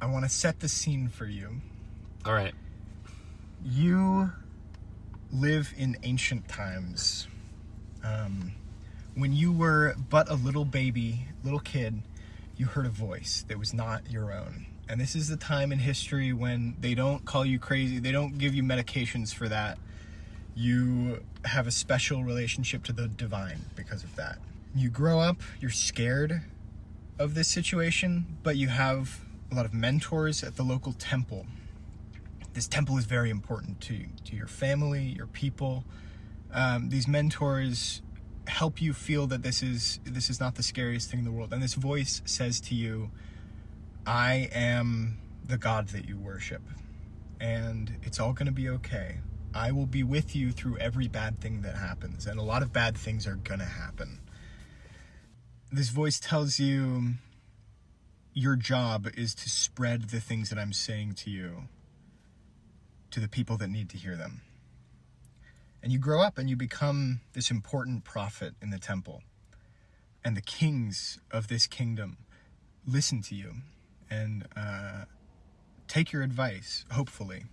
I want to set the scene for you. All right. You live in ancient times. When you were but a little kid, you heard a voice that was not your own. And this is the time in history when they don't call you crazy. They don't give you medications for that. You have a special relationship to the divine because of that. You grow up, you're scared of this situation, but you have a lot of mentors at the local temple. This temple is very important to your family, your people. These mentors help you feel that this is not the scariest thing in the world. And this voice says to you, I am the God that you worship, and it's all going to be okay. I will be with you through every bad thing that happens, and a lot of bad things are going to happen. This voice tells you your job is to spread the things that I'm saying to you to the people that need to hear them. And you grow up and you become this important prophet in the temple. And the kings of this kingdom listen to you and take your advice, hopefully.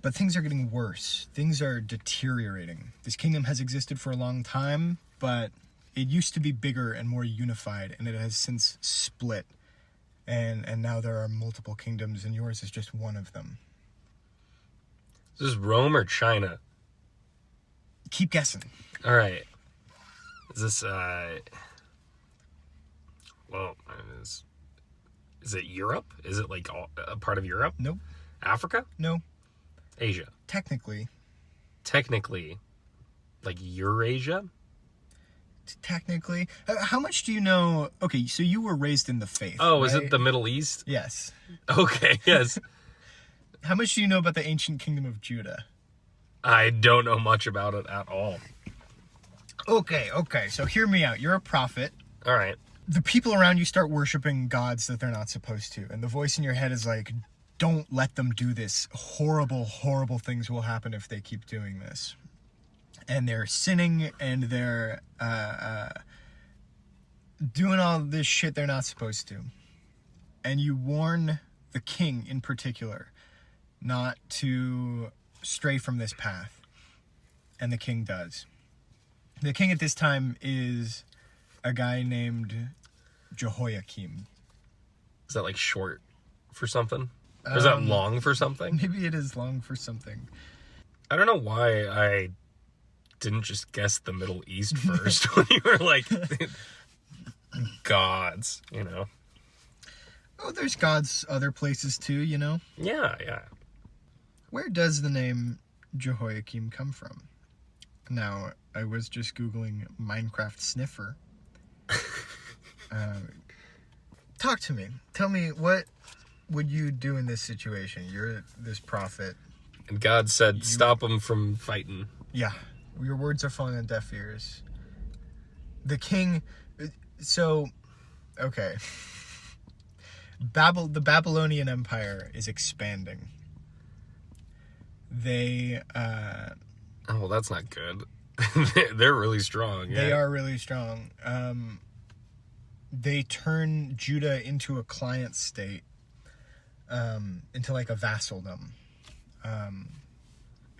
But things are getting worse. Things are deteriorating. This kingdom has existed for a long time, but it used to be bigger and more unified, and it has since split. And now there are multiple kingdoms, and yours is just one of them. Is this Rome or China? Keep guessing. All right. Is this, is it Europe? Is it like a part of Europe? Nope. Africa? No. Asia? Technically. Like Eurasia? Technically. How much do you know? Okay, so you were raised in the faith. Oh, right? is it the Middle East? Yes. Okay, yes. How much do you know about the ancient kingdom of Judah? I don't know much about it at all. Okay, so hear me out. You're a prophet. All right. The people around you start worshiping gods that they're not supposed to. And the voice in your head is like, don't let them do this. Horrible, horrible things will happen if they keep doing this. And they're sinning and they're doing all this shit they're not supposed to. And you warn the king in particular not to stray from this path. And the king does. The king at this time is a guy named Jehoiakim. Is that like short for something? Or is that long for something? Maybe it is long for something. I don't know why I didn't just guess the Middle East first when you were like, gods, you know? Oh, there's gods other places too, you know? Yeah. Where does the name Jehoiakim come from? Now, I was just Googling Minecraft sniffer. Talk to me. Tell me, what would you do in this situation? You're this prophet. And God said, stop them from fighting. Yeah. Your words are falling on deaf ears. The king... Okay. The Babylonian Empire is expanding. They... Oh, well, that's not good. They're really strong. Yeah. They are really strong. They turn Judah into a client state, into like a vassaldom.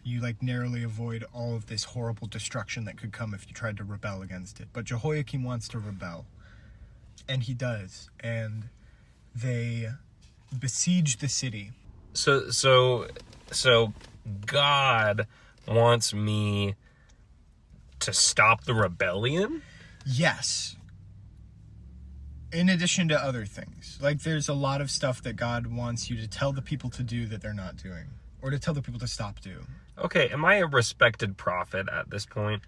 You like narrowly avoid all of this horrible destruction that could come if you tried to rebel against it. But Jehoiakim wants to rebel, and he does. And they besiege the city. So God wants me to stop the rebellion? Yes. In addition to other things. Like, there's a lot of stuff that God wants you to tell the people to do that they're not doing. Or to tell the people to stop doing. Okay, am I a respected prophet at this point?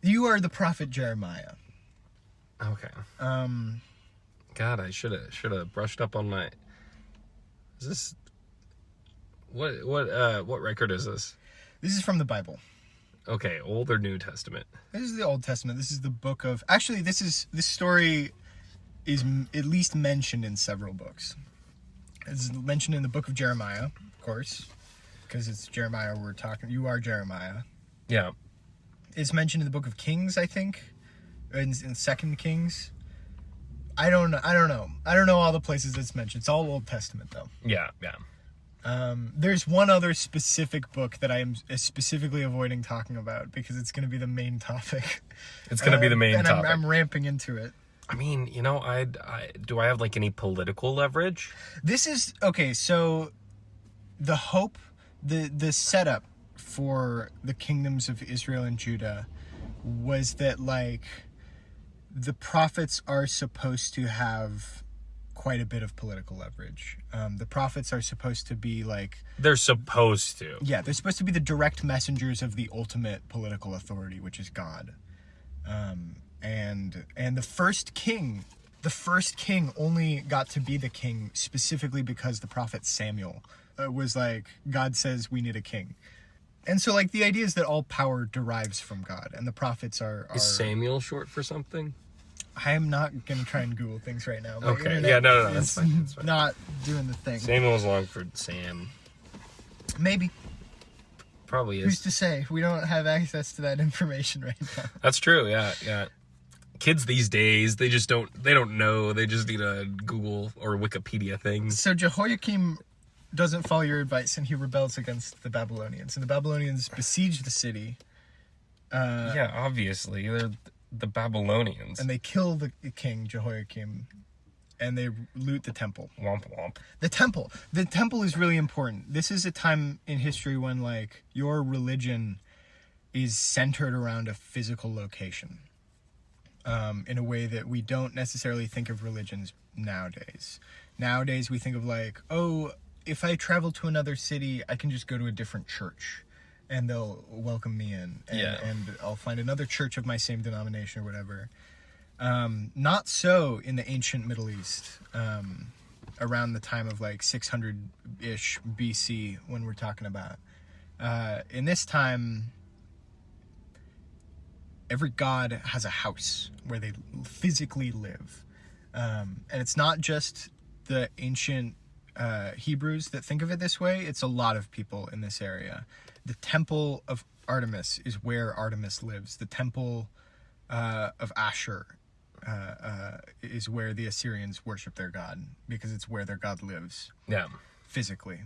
You are the prophet Jeremiah. Okay. God, I should have brushed up on my... Is this... What record is this? This is from the Bible. Okay, Old or New Testament? This is the Old Testament. This is the book of... Actually, this story is at least mentioned in several books. It's mentioned in the book of Jeremiah, of course, because it's Jeremiah we're talking... You are Jeremiah. Yeah. It's mentioned in the book of Kings, I think, in 2 Kings. I don't know. I don't know all the places it's mentioned. It's all Old Testament, though. Yeah. There's one other specific book that I am specifically avoiding talking about because it's going to be the main topic. It's going to be the main topic. I'm ramping into it. I mean, do I have like any political leverage? This is okay. So the hope, the setup for the kingdoms of Israel and Judah was that like the prophets are supposed to have quite a bit of political leverage. The prophets are supposed to be like... They're supposed to. Yeah, they're supposed to be the direct messengers of the ultimate political authority, which is God. And the first king only got to be the king specifically because the prophet Samuel was like, God says we need a king. And so like the idea is that all power derives from God, and the prophets are... Is Samuel short for something? I am not going to try and Google things right now. Okay, yeah, no, that's fine. Not doing the thing. Samuel is long for Sam. Maybe. Probably is. Who's to say? We don't have access to that information right now. That's true, yeah. Kids these days, they don't know. They just need a Google or Wikipedia thing. So Jehoiakim doesn't follow your advice, and he rebels against the Babylonians. And the Babylonians besiege the city. Yeah, obviously. They're the Babylonians. And they kill the king, Jehoiakim, and they loot the temple. Womp womp. The temple is really important. This is a time in history when like your religion is centered around a physical location, in a way that we don't necessarily think of religions nowadays. Nowadays we think of like, oh, if I travel to another city, I can just go to a different church and they'll welcome me in, and I'll find another church of my same denomination or whatever. Not so in the ancient Middle East, around the time of like 600-ish BC when we're talking about. In this time, every god has a house where they physically live. And it's not just the ancient Hebrews that think of it this way. It's a lot of people in this area. The temple of Artemis is where Artemis lives. The temple of Asher is where the Assyrians worship their god, because it's where their god lives. Yeah. Physically.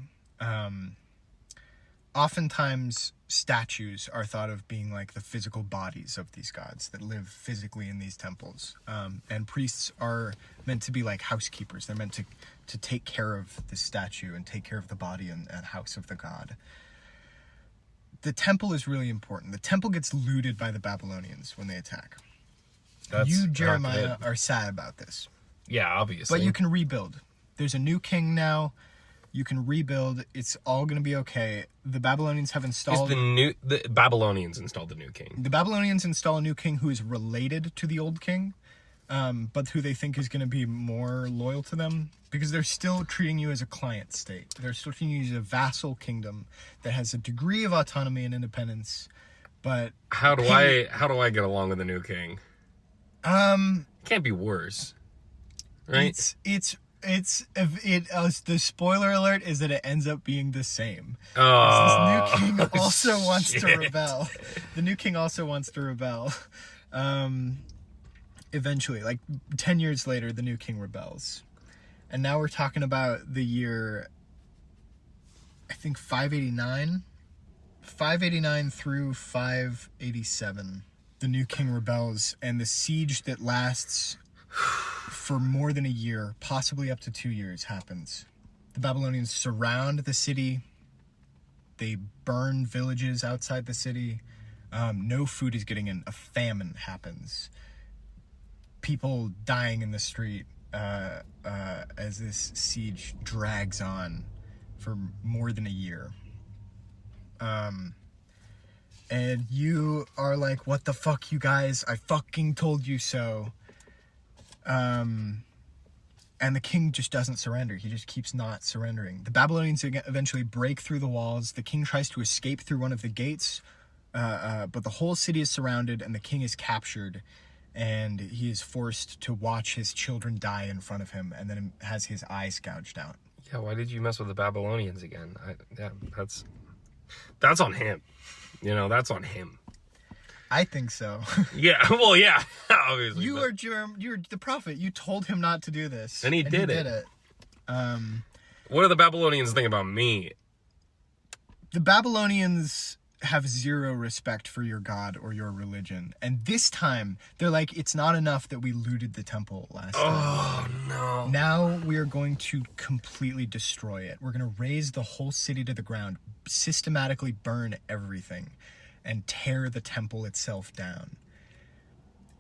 Oftentimes, statues are thought of being like the physical bodies of these gods that live physically in these temples. And priests are meant to be like housekeepers. They're meant to take care of the statue and take care of the body and house of the god. The temple is really important. The temple gets looted by the Babylonians when they attack. You, Jeremiah, are sad about this. Yeah, obviously. But you can rebuild. There's a new king now. You can rebuild. It's all going to be okay. The Babylonians have installed... The Babylonians installed the new king. The Babylonians install a new king who is related to the old king, but who they think is going to be more loyal to them, because they're still treating you as a client state. They're still treating you as a vassal kingdom that has a degree of autonomy and independence, but... How do I get along with the new king? It can't be worse, right? The spoiler alert is that it ends up being the same. Oh, this new king also wants to rebel. The new king also wants to rebel. Eventually, like 10 years later, the new king rebels. And now we're talking about the year, I think 589? 589 through 587. The new king rebels, and the siege that lasts for more than a year, possibly up to 2 years, happens. The Babylonians surround the city. They burn villages outside the city. No food is getting in. A famine happens. People dying in the street as this siege drags on for more than a year. And you are like, what the fuck, you guys? I fucking told you so. And the king just doesn't surrender. He just keeps not surrendering. The Babylonians eventually break through the walls. The king tries to escape through one of the gates, but the whole city is surrounded, and the king is captured, and he is forced to watch his children die in front of him, and then has his eyes gouged out. Yeah, why did you mess with the Babylonians again? That's on him. That's on him. I think so. Yeah, well, yeah, obviously. You're the prophet. You told him not to do this. And he did it. What do the Babylonians think about me? The Babylonians have zero respect for your God or your religion. And this time, they're like, it's not enough that we looted the temple last time. Oh, no. Now we are going to completely destroy it. We're going to raze the whole city to the ground, systematically burn everything, and tear the temple itself down.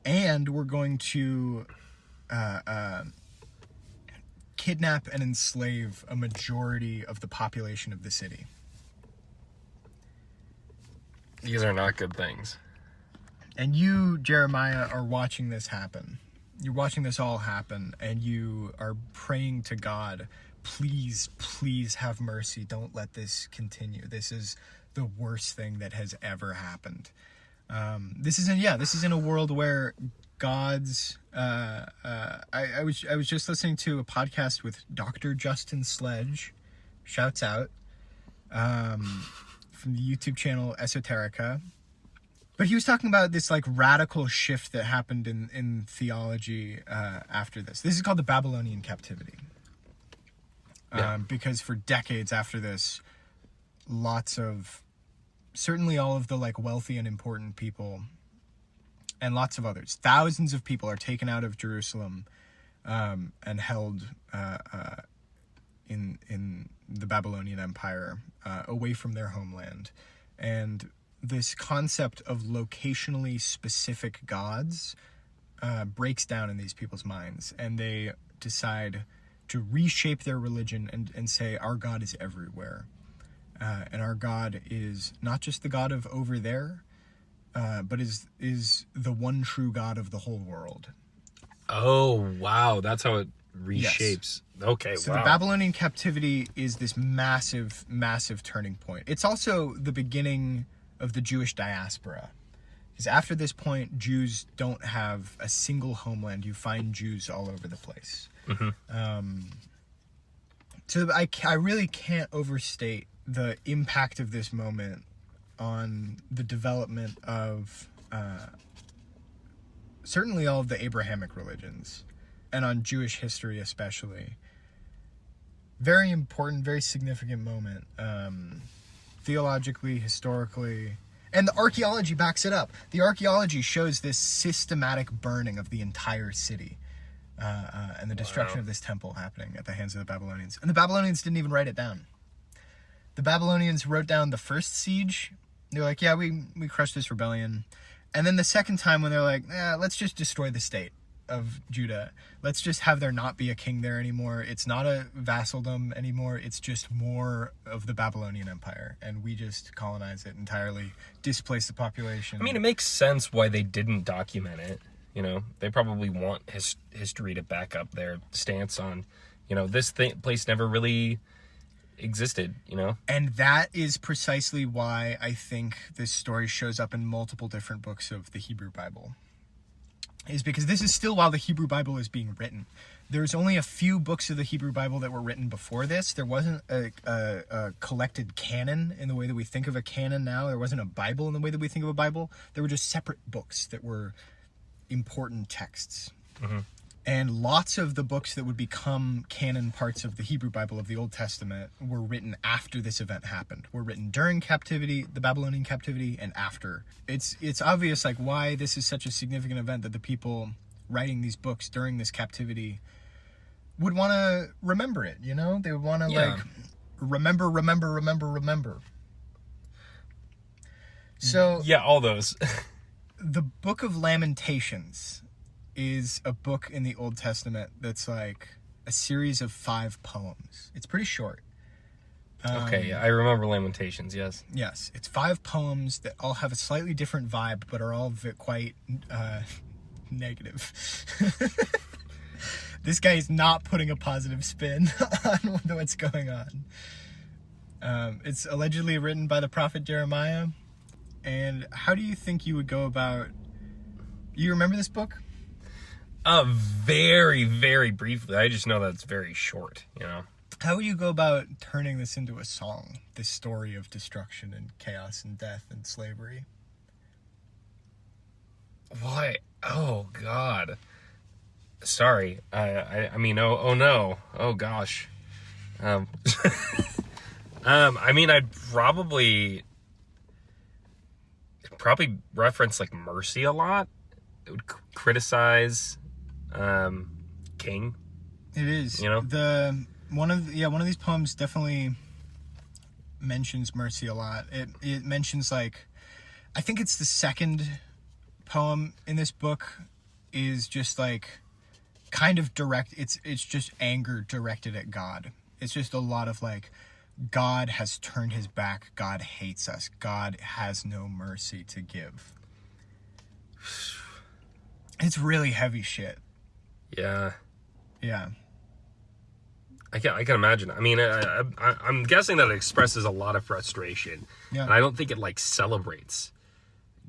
And we're going to kidnap and enslave a majority of the population of the city. These are not good things. And you, Jeremiah, are watching this happen. You're watching this all happen, and you are praying to God, please, please have mercy. Don't let this continue. This is the worst thing that has ever happened. This is in a world where God's. I was just listening to a podcast with Dr. Justin Sledge, shouts out, from the YouTube channel Esoterica. But he was talking about this like radical shift that happened in theology after this. This is called the Babylonian captivity. Because for decades after this, certainly all of the like wealthy and important people, and lots of others, thousands of people are taken out of Jerusalem and held in the Babylonian Empire away from their homeland. And this concept of locationally specific gods breaks down in these people's minds, and they decide to reshape their religion and say our God is everywhere. And our God is not just the God of over there, but is the one true God of the whole world. Oh, wow. That's how it reshapes. Yes. Okay, so wow. The Babylonian captivity is this massive, massive turning point. It's also the beginning of the Jewish diaspora. Because after this point, Jews don't have a single homeland. You find Jews all over the place. Mm-hmm. So I really can't overstate the impact of this moment on the development of certainly all of the Abrahamic religions, and on Jewish history especially. Very important, very significant moment, theologically, historically, and the archaeology backs it up. The archaeology shows this systematic burning of the entire city, and the destruction of this temple happening at the hands of the Babylonians. And the Babylonians didn't even write it down. The Babylonians wrote down the first siege. They're like, yeah, we crushed this rebellion. And then the second time when they're like, let's just destroy the state of Judah. Let's just have there not be a king there anymore. It's not a vassaldom anymore. It's just more of the Babylonian Empire. And we just colonize it entirely, displace the population. I mean, it makes sense why they didn't document it. You know, they probably want history to back up their stance on, this place never really existed, And that is precisely why I think this story shows up in multiple different books of the Hebrew Bible. Is because this is still while the Hebrew Bible is being written. There's only a few books of the Hebrew Bible that were written before this. There wasn't a collected canon in the way that we think of a canon now. There wasn't a Bible in the way that we think of a Bible. There were just separate books that were important texts. Mm-hmm. And lots of the books that would become canon parts of the Hebrew Bible of the Old Testament were written after this event happened. Were written during captivity, the Babylonian captivity, and after. It's obvious like why this is such a significant event that the people writing these books during this captivity would want to remember it, They would want to remember. So yeah, all those. The book of Lamentations is a book in the Old Testament that's like a series of 5 poems. It's pretty short. Okay, I remember Lamentations, yes. Yes, it's 5 poems that all have a slightly different vibe, but are all quite negative. This guy is not putting a positive spin on what's going on. It's allegedly written by the prophet Jeremiah. And how do you think you would go about... You remember this book? Very, very briefly. I just know that it's very short, How would you go about turning this into a song? This story of destruction and chaos and death and slavery? What? Oh God. Sorry. I mean, oh no. Oh gosh. I mean, I'd probably reference like mercy a lot. It would criticize King. It is. You know? One of these poems definitely mentions mercy a lot. It mentions, like, I think it's the second poem in this book is just like kind of direct. It's just anger directed at God. It's just a lot of like, God has turned his back. God hates us. God has no mercy to give. It's really heavy shit. Yeah. Yeah. I can imagine. I mean, I'm guessing that it expresses a lot of frustration. Yeah. And I don't think it like celebrates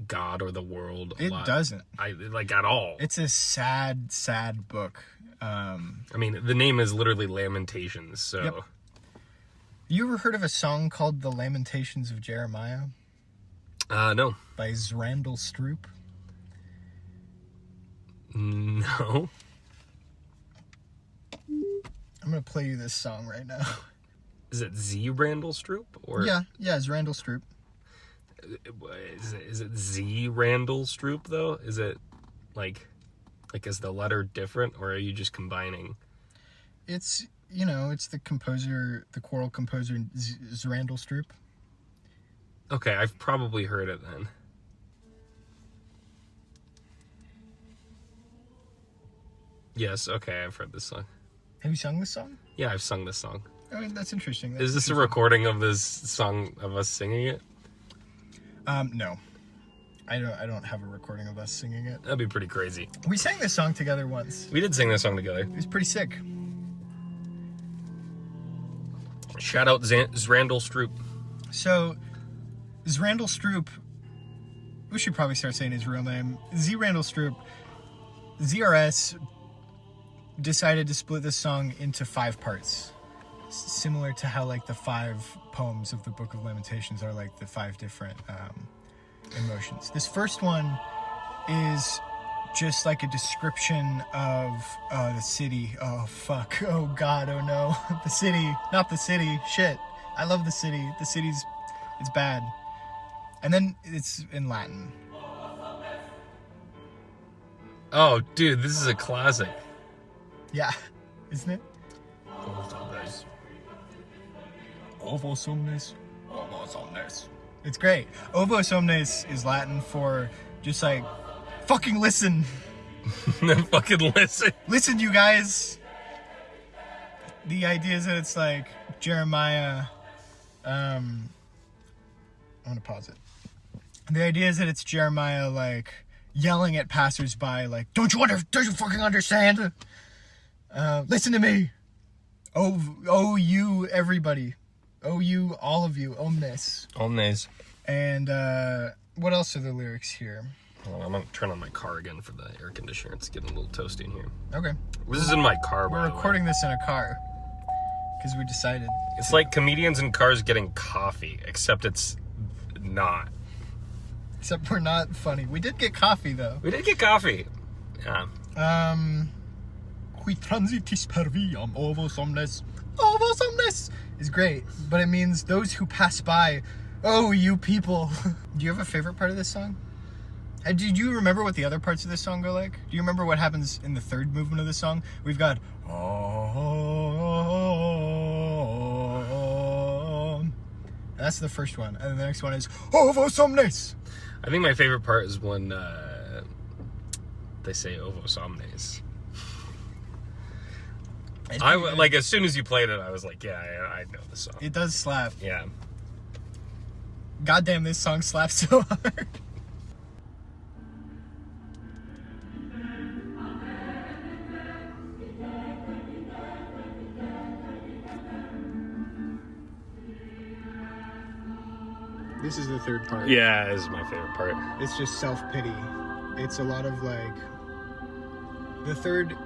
God or the world a lot. It doesn't. Like at all. It's a sad, sad book. I mean, the name is literally Lamentations, so. Yep. You ever heard of a song called The Lamentations of Jeremiah? No. By Randall Stroope? No. I'm going to play you this song right now. Is it Z Randall Stroope? Or Yeah, it's Randall Stroope. Is it Z Randall Stroope, though? Is it, like, is the letter different, or are you just combining? It's, it's the composer, the choral composer, Randall Stroope. Okay, I've probably heard it then. Yes, okay, I've heard this song. Have you sung this song? Yeah, I've sung this song. I mean, that's interesting. Is this a recording of this song of us singing it? No. I don't have a recording of us singing it. That'd be pretty crazy. We sang this song together once. We did sing this song together. It was pretty sick. Shout out Randall Stroope. So, Randall Stroope, we should probably start saying his real name. Randall Stroope, ZRS, decided to split this song into 5 parts. Similar to how, like, the 5 poems of the Book of Lamentations are, like, the 5 different emotions. This first one is just, like, a description of the city. Oh, fuck. Oh, God. Oh, no. The city. Not the city. Shit. I love the city. The city's... It's bad. And then it's in Latin. Oh, dude, this is a classic. Yeah. Isn't it? Ovo somnis. Ovo somnis. It's great. Ovo somnis is Latin for just like, fucking listen. Fucking listen. Listen, you guys. The idea is that it's like Jeremiah. I'm gonna pause it. The idea is that it's Jeremiah like yelling at passersby, like, don't you fucking understand? Listen to me. Oh, you everybody. Oh, you all of you. Omnes. Omnes. And what else are the lyrics here? Hold on, I'm gonna turn on my car again for the air conditioner. It's getting a little toasty in here. Okay. This is in my car, by We're the way. recording this in a car because we decided. It's like comedians in cars getting coffee, except it's not. Except we're not funny. We did get coffee though. We did get coffee. Yeah. Qui transitis per viam ovo somnes. Ovo somnes is great, but it means those who pass by. Oh, you people. Do you have a favorite part of this song? Did you remember what the other parts of this song go like? Do you remember what happens in the third movement of the song? We've got... That's the first one. And then the next one is... Ovo somnes! I think my favorite part is when they say ovo somnes. Like, as soon as you played it, I was like, yeah, I know this song. It does slap. Yeah. Goddamn, this song slaps so hard. This is the third part. Yeah, this is my favorite part. It's just self-pity. It's a lot of like... The third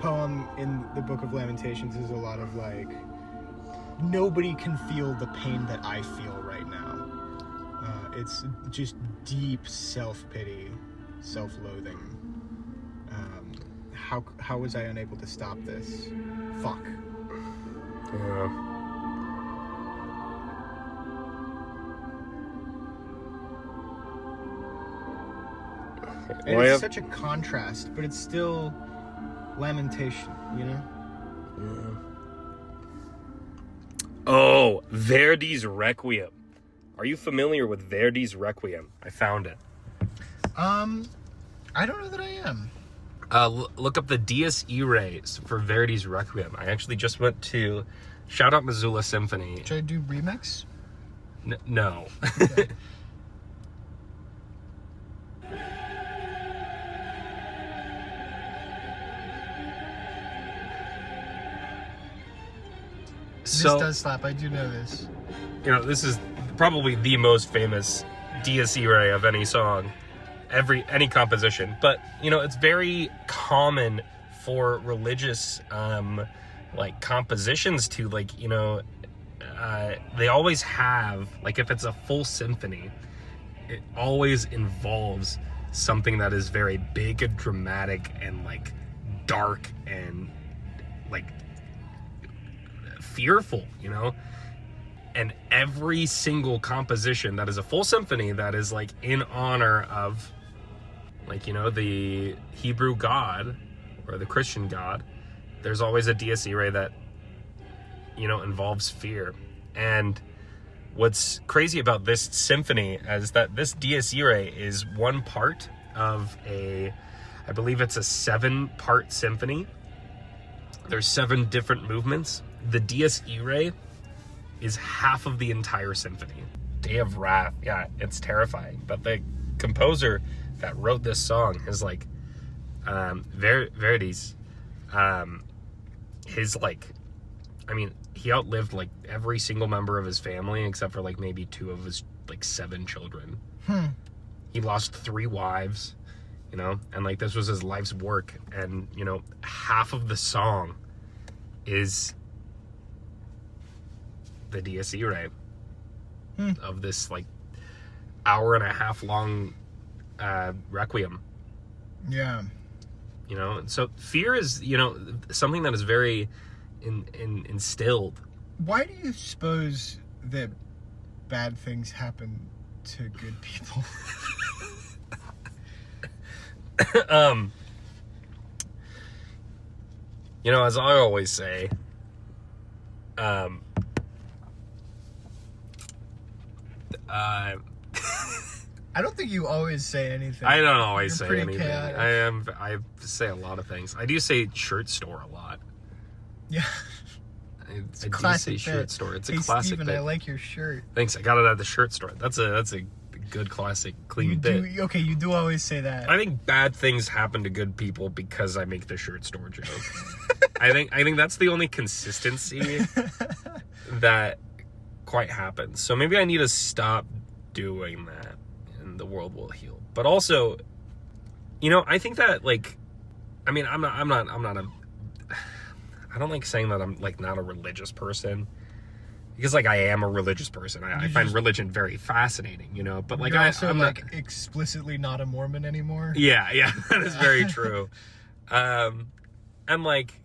poem in the Book of Lamentations is a lot of like... Nobody can feel the pain that I feel right now. It's just deep self-pity. self-loathing. How was I unable to stop this? Fuck. Yeah. And it's such a contrast, but it's still lamentation, you know? Yeah. Oh, Verdi's Requiem. Are you familiar with Verdi's Requiem? I found it. I don't know that I am. Look up the Dies Irae for Verdi's Requiem. I actually just went to shout out Missoula Symphony. Should I do remix? No. Okay. This does slap. I do know this. You know, this is probably the most famous Dies Irae of any song, any composition. But you know, it's very common for religious like compositions to like, you know, they always have, like, if it's a full symphony, it always involves something that is very big and dramatic and like dark and like fearful, you know. And every single composition that is a full symphony that is like in honor of, like, you know, the Hebrew God or the Christian God, there's always a Dies Irae that, you know, involves fear. And what's crazy about this symphony is that this Dies Irae is one part of I believe it's a 7-part symphony. There's 7 different movements. The Dies Irae is half of the entire symphony. Day of Wrath, yeah, it's terrifying. But the composer that wrote this song is like, Verdi's, his like, I mean, he outlived like every single member of his family except for like maybe 2 of his like 7 children. He lost 3 wives, you know, and like this was his life's work. And, you know, half of the song is the Dies Irae of this like hour-and-a-half long requiem. Yeah. You know, so fear is, you know, something that is very instilled. Why do you suppose that bad things happen to good people? You know, as I always say, I don't think you always say anything. I don't always You're say pretty anything. chaotic. I say a lot of things. I do say shirt store a lot. Yeah. I do classic say bit. shirt store. It's a Hey, classic Steven, bit. I like your shirt. Thanks. I got it at the shirt store. That's a good classic clean bit. You do always say that. I think bad things happen to good people because I make the shirt store joke. I think that's the only consistency that quite happens. So maybe I need to stop doing that and the world will heal. But also, you know, I think that, like, I mean, I don't like saying that I'm like not a religious person, because like I am a religious person. I find religion very fascinating, you know, but like I'm like not explicitly not a Mormon anymore. Yeah, that is very true. And like,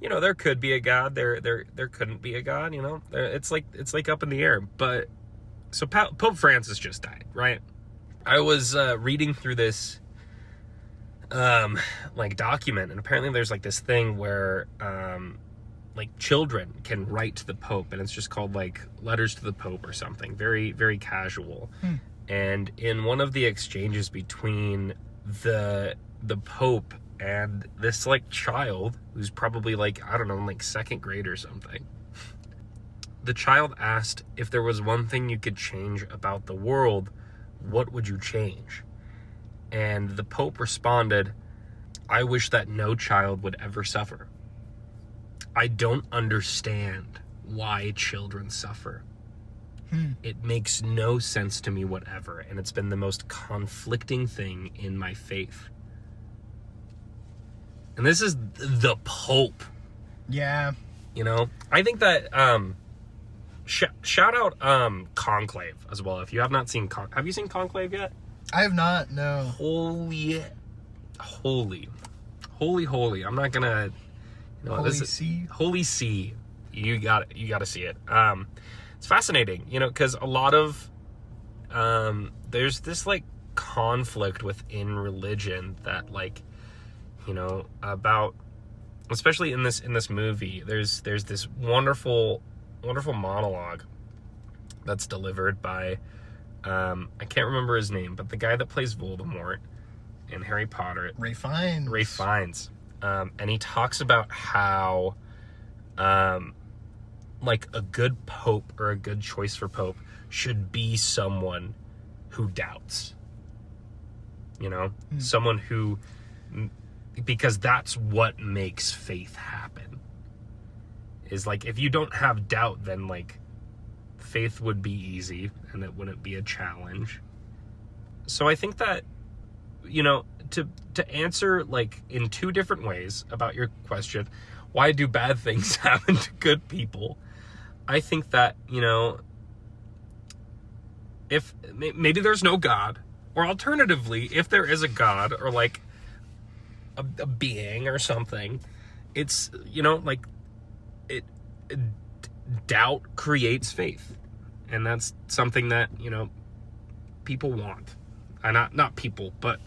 you know, there could be a God, there couldn't be a God, you know. It's like up in the air. But so Pope Francis just died, right? I was reading through this like document, and apparently there's like this thing where like children can write to the Pope, and it's just called like letters to the Pope or something, very, very casual. And in one of the exchanges between the Pope and this like child who's probably like, I don't know, in like 2nd grade or something, the child asked, if there was one thing you could change about the world, what would you change? And the Pope responded, I wish that no child would ever suffer. I don't understand why children suffer. It makes no sense to me whatever, and it's been the most conflicting thing in my faith. And this is the Pope. Yeah. You know, I think that shout out Conclave as well. If you have not seen have you seen Conclave yet? I have not, no. Holy. I'm not gonna. Holy sea? Holy sea. You got to see it. It's fascinating, because a lot of there's this like conflict within religion that like, about, especially in this movie, there's this wonderful monologue that's delivered by I can't remember his name, but the guy that plays Voldemort in Harry Potter, Ralph Fiennes. And he talks about how like a good pope or a good choice for pope should be someone who doubts, someone who, because that's what makes faith happen. Is like, if you don't have doubt, then like faith would be easy and it wouldn't be a challenge. So I think that, to answer like in two different ways about your question, why do bad things happen to good people? I think that, if maybe there's no God, or alternatively, if there is a God or like a being or something, it's, like doubt creates faith. And that's something that, people want. Not people, but,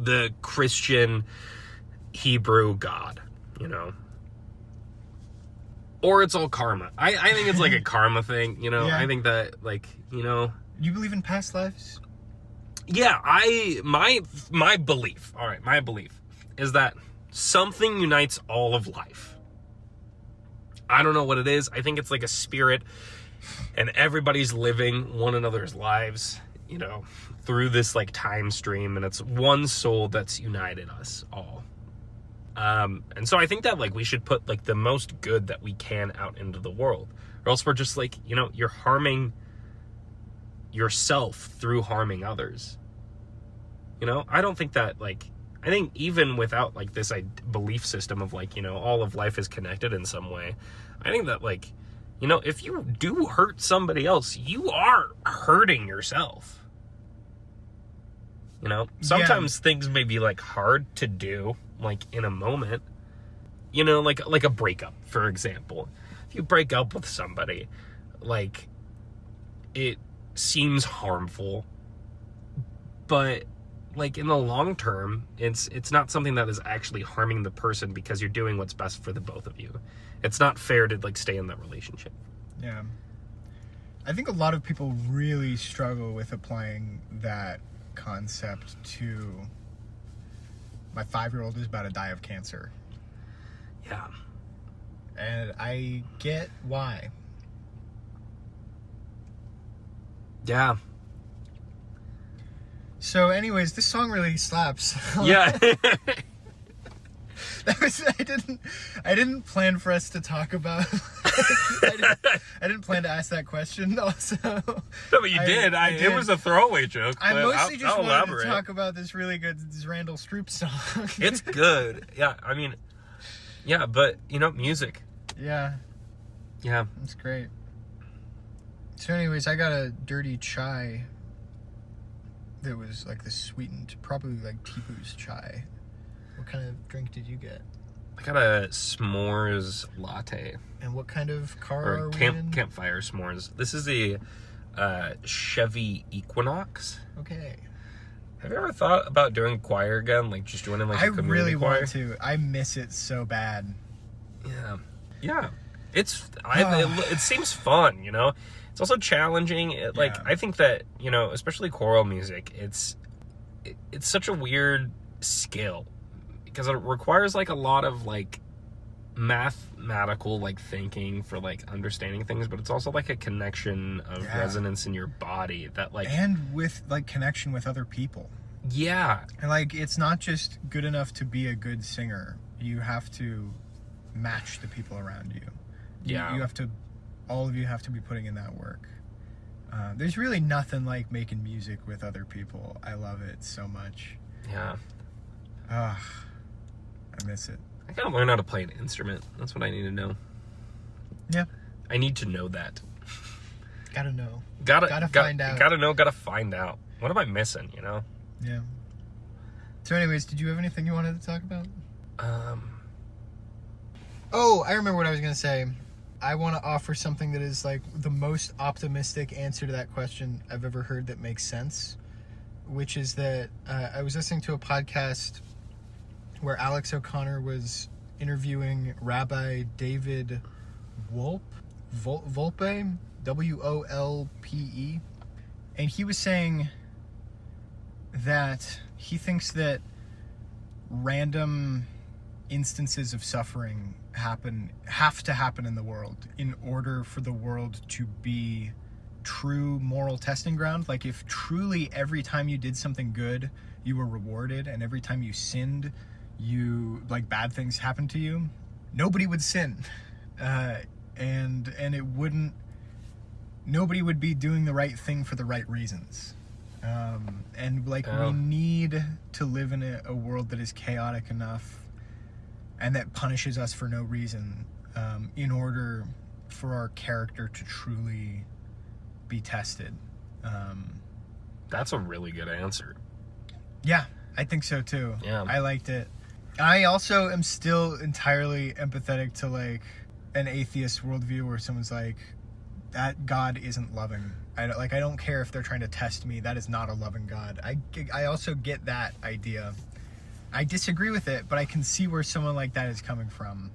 the Christian Hebrew God, or it's all karma. I think it's like a karma thing, Yeah. I think that like, You believe in past lives? yeah, my belief is that something unites all of life. I don't know what it is. I think it's like a spirit, and everybody's living one another's lives, through this like time stream, and it's one soul that's united us all. And so I think that like we should put like the most good that we can out into the world, or else we're just like, you're harming yourself through harming others. I don't think that like, I think even without like this belief system of like, all of life is connected in some way, I think that like, if you do hurt somebody else, you are hurting yourself. Sometimes things may be like hard to do, like in a moment, like a breakup, for example. If you break up with somebody, like it seems harmful, but like in the long term, it's not something that is actually harming the person, because you're doing what's best for the both of you. It's not fair to like stay in that relationship. Yeah. I think a lot of people really struggle with applying that concept to my 5-year-old is about to die of cancer. Yeah. And I get why. Yeah. So anyways, this song really slaps. Yeah. I didn't plan for us to talk about I didn't plan to ask that question also. No, but you did. It was a throwaway joke. I mostly just wanted elaborate. to talk about this really good Randall Stroope song. It's good. Yeah, I mean, yeah, but music. Yeah. Yeah. That's great. So anyways, I got a dirty chai that was like the sweetened, probably like Tipu's chai. What kind of drink did you get? I got a s'mores latte. And what kind of car are we in? Campfire s'mores. This is a Chevy Equinox. Okay. Have you ever thought about doing choir again? Like just joining like a community really choir? want to. I miss it so bad. Yeah. Yeah. It seems fun, It's also challenging. I think that, especially choral music, it's such a weird skill, because it requires like a lot of like mathematical like thinking for like understanding things, but it's also like a connection of resonance in your body that like, and with like connection with other people. Yeah. And like, it's not just good enough to be a good singer. You have to match the people around you. Yeah. All of you have to be putting in that work. There's really nothing like making music with other people. I love it so much. Yeah. I miss it. I gotta learn how to play an instrument. That's what I need to know. Yeah. I need to know that. Gotta know. Gotta find out. Gotta know, gotta find out. What am I missing, you know? Yeah. So anyways, did you have anything you wanted to talk about? Oh, I remember what I was going to say. I want to offer something that is like the most optimistic answer to that question I've ever heard that makes sense, which is that I was listening to a podcast where Alex O'Connor was interviewing Rabbi David Wolpe, Wolpe, W-O-L-P-E, and he was saying that he thinks that random instances of suffering have to happen in the world in order for the world to be true moral testing ground. Like if truly every time you did something good you were rewarded, and every time you sinned you like bad things happened to you, nobody would sin, and it wouldn't, nobody would be doing the right thing for the right reasons. And like we need to live in a world that is chaotic enough and that punishes us for no reason, in order for our character to truly be tested. That's a really good answer. Yeah, I think so too. Yeah. I liked it. I also am still entirely empathetic to like an atheist worldview where someone's like, that God isn't loving. I don't care if they're trying to test me. That is not a loving God. I also get that idea. I disagree with it, but I can see where someone like that is coming from.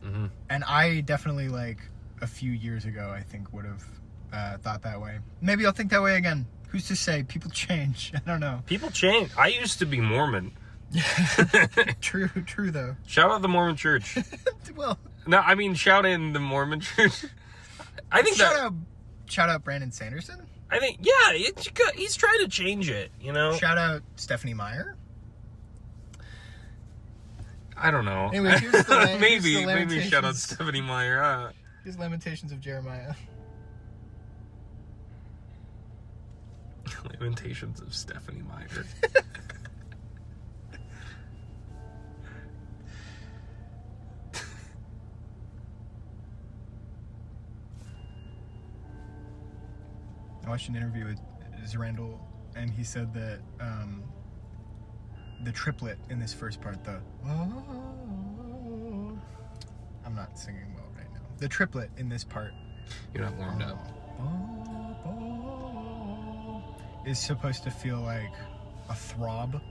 Mm-hmm. And I definitely, like, a few years ago, I think would have thought that way. Maybe I'll think that way again. Who's to say? People change. I don't know. People change. I used to be Mormon. True though. Shout out the Mormon Church. Well, no, I mean shout in the Mormon Church. I think shout out Brandon Sanderson. I think it's good. He's trying to change it, you know. Shout out Stephanie Meyer. I don't know. Anyway, here's the maybe shout out Stephanie Meyer. Here's Lamentations of Jeremiah. Lamentations of Stephanie Meyer. I watched an interview with Randall, and he said that the triplet in this first part, I'm not singing well right now. The triplet in this part, you're not warmed up, is supposed to feel like a throb.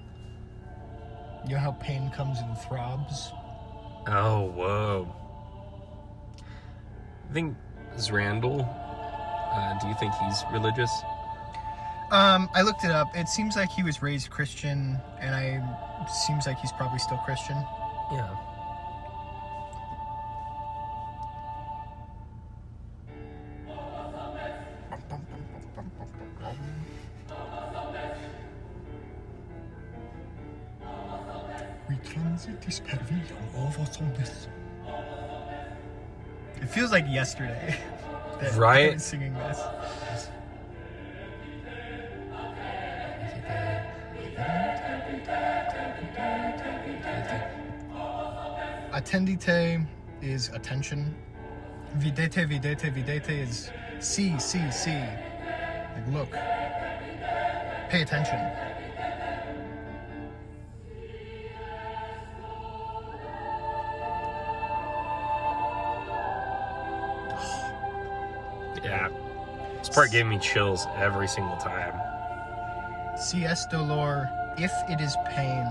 You know how pain comes in throbs? Oh, whoa. I think Randall. Do you think he's religious? I looked it up. It seems like he was raised Christian, and seems like he's probably still Christian. Yeah. It feels like yesterday. Right? I was singing this. Attendite is attention. Videte is see. Like look. Pay attention. Yeah. This part gave me chills every single time. Si es dolor, if it is pain.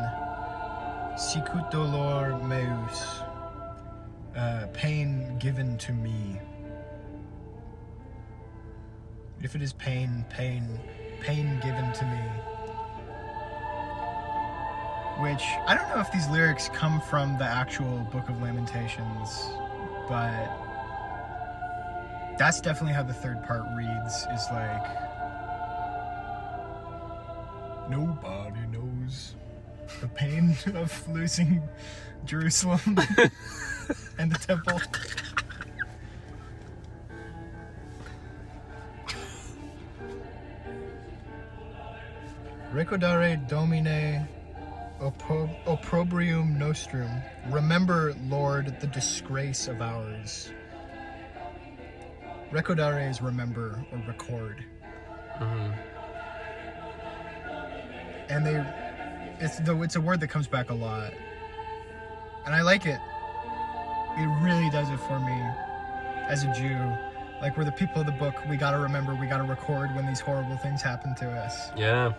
Sicut dolor meus. Pain given to me. If it is pain given to me. Which, I don't know if these lyrics come from the actual Book of Lamentations, but that's definitely how the third part reads, is like, nobody knows the pain of losing Jerusalem and the temple. Recordare Domine opprobrium nostrum. Remember, Lord, the disgrace of ours. Recordare is remember or record. Mm-hmm. And it's a word that comes back a lot. And I like it. It really does it for me as a Jew. Like, we're the people of the book. We gotta remember, we gotta record when these horrible things happen to us. Yeah.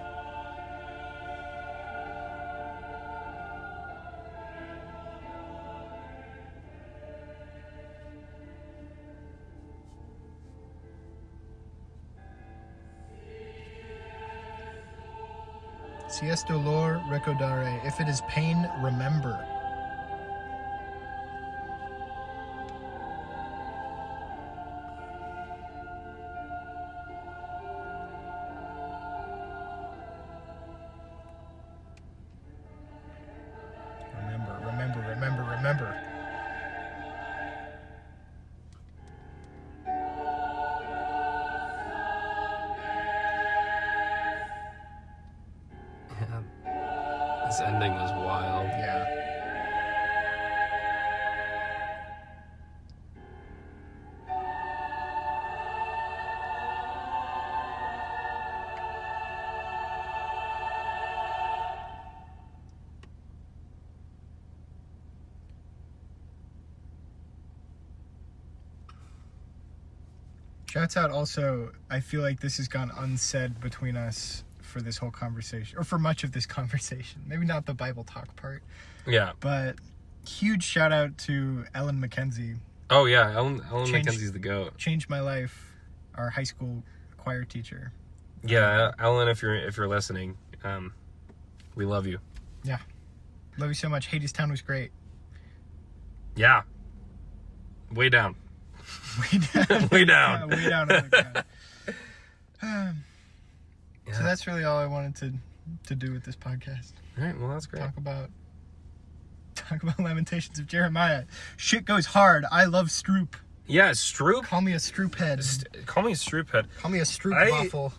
Si es dolor, recordare. If it is pain, remember. Remember. Yeah. This ending was wild. Yeah. Shouts out also, I feel like this has gone unsaid between us for this whole conversation, or for much of this conversation. Maybe not the Bible talk part. Yeah. But huge shout out to Ellen McKenzie. Oh yeah, Ellen McKenzie's the goat. Changed my life. Our high school choir teacher. Yeah, Ellen, if you're listening, we love you. Yeah. Love you so much. Hadestown was great. Yeah. Way down. Way down. Way down. Yeah, way down on the ground. Yeah. So that's really all I wanted to do with this podcast. All right, well, that's great. Talk about Lamentations of Jeremiah. Shit goes hard. I love Stroope. Yeah, Stroope. Call me a Stroope head. Call me a Stroope head. Call me a Stroope waffle.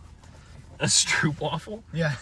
A Stroope waffle? Yeah.